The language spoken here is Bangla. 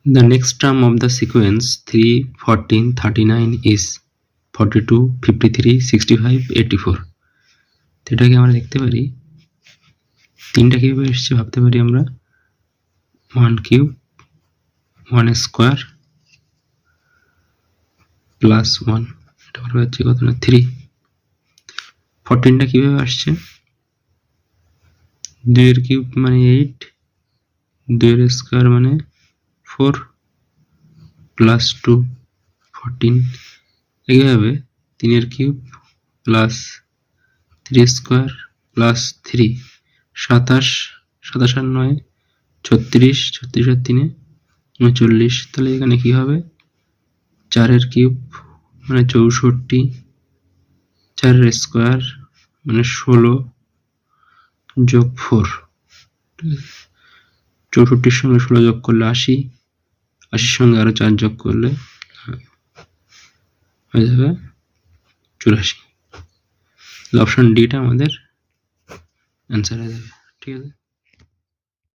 The next term of the sequence 3, 14, 39 is 42, 53, 65, 84. তো এটাকে আমরা দেখতে পারি তিনটা কিভাবে এসছে ভাবতে পারি আমরা 1 কিউব 1 স্কোয়ার প্লাস 1, এটা বলা হচ্ছে কত না 3। 14টা কিভাবে আসছে 2 এর কিউব মানে 8, 2 এর স্কোয়ার মানে 4 প্লাস 2 14। এইভাবে 3 এর কিউব প্লাস 3 স্কোয়ার প্লাস 3 27, 27 আর 9 36, 36 আর 3 39। তাহলে এখানে কি হবে 4 এর কিউব মানে 64, 4 এর স্কোয়ার মানে 16 যোগ 4, 64-র সঙ্গে 16 যোগ করলে 80, 80-র সঙ্গে আরো 4 যোগ করলে হয়ে যাবে 84। অপশন ডিটা আমাদের অ্যান্সার হয়ে যাবে। ঠিক আছে।